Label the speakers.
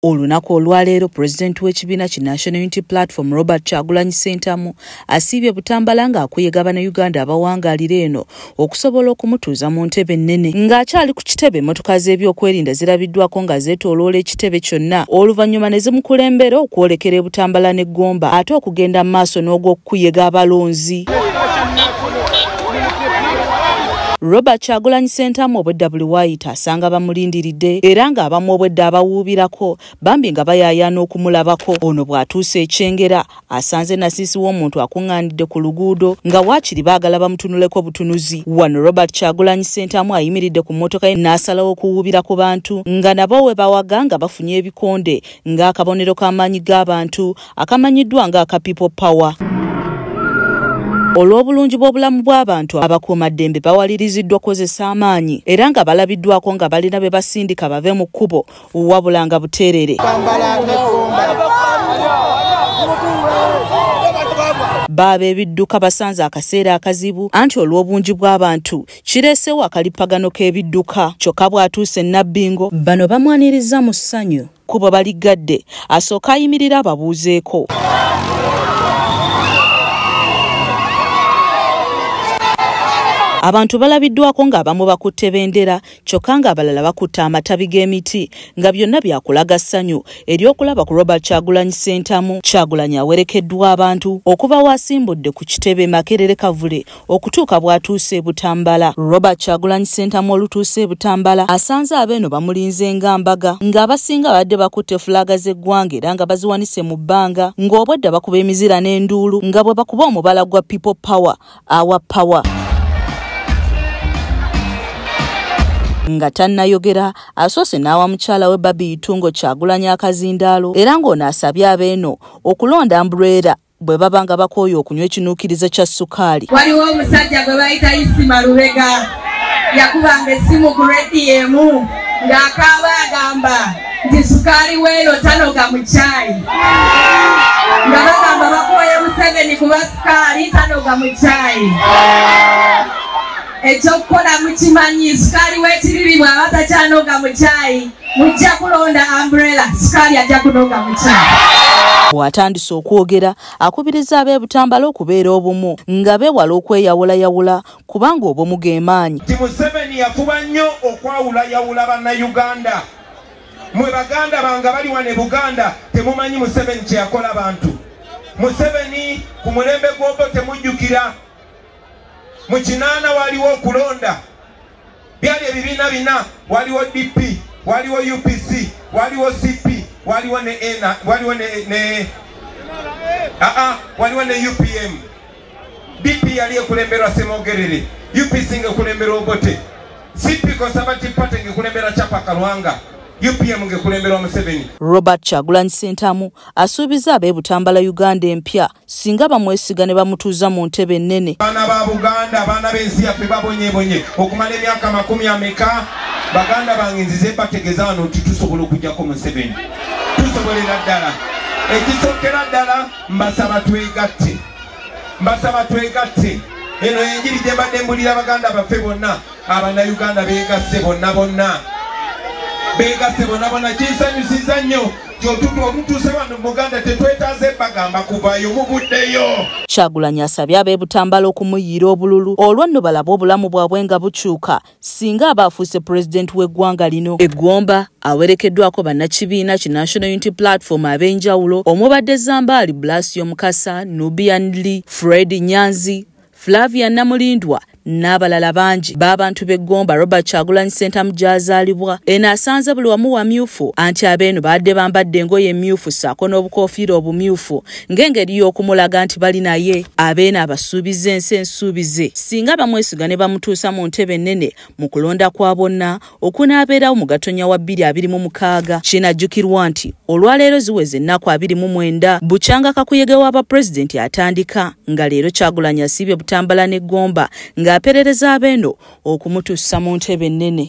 Speaker 1: Olunaku olwaleero Pulezidenti w'ekibiina ki National Unity Platform Robert Kyagulanyi Ssentamu asiibye Butambala ng'akuyega Bannayuganda abawangaalira eno okusobola okumutuuza mu ntebe ennene. Ng'akyali ku kitebe, emmotoka z'ebyokwerinda zirabiddwako nga zeetooloola ekitebe kyonna oluvannyuma ne zimukulembera okwolekera Butambala ne Gomba ate okugenda mu maaso n'ogw'okuyega abalonzi. Robert Kyagulanyi Ssentamu obwedda buli waayita asanga bamulindiridde era ng'abamu obwedda abawuubirako bambi nga bayaayaana okumulabako. Ono bw'atuuse ekyengera asanze Nasiisi w'omuntu akuŋŋaanidde ku luguudo nga waakiri baagala bamutunuleko butunuzi. Wano Robert Kyagulanyi Ssentamu ayimiridde ku mmotoka ye n'asalawo okuwuubira ku bantu nga nabo we bawaga nga bafunye ebikonde ng'akabonero k'amaanyi g'abantu akamanyiddwa ng'aka People Power. Olw'obulungi bw'obulamu bw'abantu abakuumaddembe bawaliriziddwa okukozesa amaanyi era nga balabiddwako nga balina be basindika bave mu kkubo wabula nga buteerere. Baaba ebidduka basanze akaseera akazibu anti olw'obungi bw'abantu kireesewo akalippagano k'ebidduka. Kyokka bw'atuuse Nabbingo bano bamwaniriza mu ssanyu kubo baligadde asooka ayimirira ababuuzeeko. Abantu balabiddwako ng'abamu bakutte bendera kyokka ng'abalala bakutte amatabi g'emiti nga byonna byakulaga ssanyu ery'okulaba ku Robert Kyagulanyi Ssentamu. Kyagulanyi awerekeddwa abantu okuva wasimbudde ku kitebe Makerere Kavule okutuuka bw'atuuse Butambala. Robert Kyagulanyi Ssentamu olutuuse Butambala asanze abeeno bamulinze nga mbaga ng'abasinga badde bakutte fulaaga z'eggwanga era nga baziwanise mu bbanga ng'obwedda bakuba emizira n'enduulu nga bwe bakuba omubala gwa People Power awa Power. Nga tannayogera asoose n'awa mukyala we Babi Itungo Kyagulanyi akazindaalo era ng'ono asabye abeeno okulonda Umbrella bwe baba nga bakooye okunywa ekinuukirizo kya ssukaali.
Speaker 2: Waliwo omusajja gwe bayita Isima Lubega yakubanga essimu ku Radio ng'akaaba agamba nti ssukaali weeno tanoga mu caayi nga bagamba bakooye Museveni kuba ssukaali tanoga mu caayi. Ekyokukola mukimanyi ssukaali w'ekiriri bw'aba takyanoga mu caayi mujja kulonda Umbrella ssukaali ajja kunoga mu caayi.
Speaker 1: Bw'atandise okwogera akubiriza ab'e Butambala okubeera obumu nga beewala okweyawulayawula kubanga obumu ge maanyi.
Speaker 3: Museveni yafuba nnyo okwawulayawula Bannayuganda. Mwe Baganda bange bali wano e Buganda temumanyi Museveni kye yakola bantu. Museveni ku mulembe gw'obwo temujjukira. Mu kinaana waliwo okulonda byali ebibiina bina, waliwo DP, waliwo UPC, waliwo CP, waliwo ne ENA, waliwo ne UPM. DP yali ekulemberwa Semogerere, UPC ng'ekulembera Obote, CP Conservative Party ng'ekulembera Chapa Kalwanga, UPM ng'ekulemberwa Museveni.
Speaker 1: Robert Kyagulanyi Ssentamu asuubiza ab'e Butambala Uganda empya singa bamwesiga ne bamutuuza mu ntebe ennene.
Speaker 3: Baana ba Buganda, baana b'ensi yaffe babonyebonye okumala emyaka 40 Baganda bange nzize bategeeza wano nti tusobola okugyako Museveni. Tusobolera ddala. Ekisookera ddala mbasaba twegatte. Eno enjiri gye mbadde mbulira Baganda baffe bonna, Abannayuganda beegasse bonna. Beegasse bonna kinsanyusiza nnyo omutuuse wano mu Buganda tetwetaaze bagamba kuvayo mubuddeyo.
Speaker 1: Kyagulanyi asabye ab'e Butambala okumuyiira obululu olwo nno balabe obulamu bwabwe nga bukyuka singa aba afuuse pulezidenti w'eggwanga lino. Egomba awerekeddwako bannakibiina ki National Unity Platform ab'enjawulo omubadde Zambaali Blasio Mukasa, Nubian Lee, Fred Nyanzi, Flavia Namulindwa n'abalala bangi b'abantu b'Egomba. Robert Kyagulanyi Ssentamu gy'azaalibwa eno asanze buli wamu wamyufu anti abeeno badde bambadde engoye emmyufu ssaako n'obukoofiira obumyufu ng'engeri y'okumulaga nti bali naye. Abeeno abasuubiza ensi ensuubize singa bamwesiga ne bamutuusa mu ntebe ennene mu kulonda kwa bonna okunaabeerawo mu Gatonnya wa 2026. Kinajjukirwa nti olwaleero ziweze ennaku 29 bukyanga kakuyege w'abapulezidenti atandika nga leero Kyagulanyi asiibye Butambala n'Egomba ng'aperereza abeeno okumutuusa mu ntebe ennene.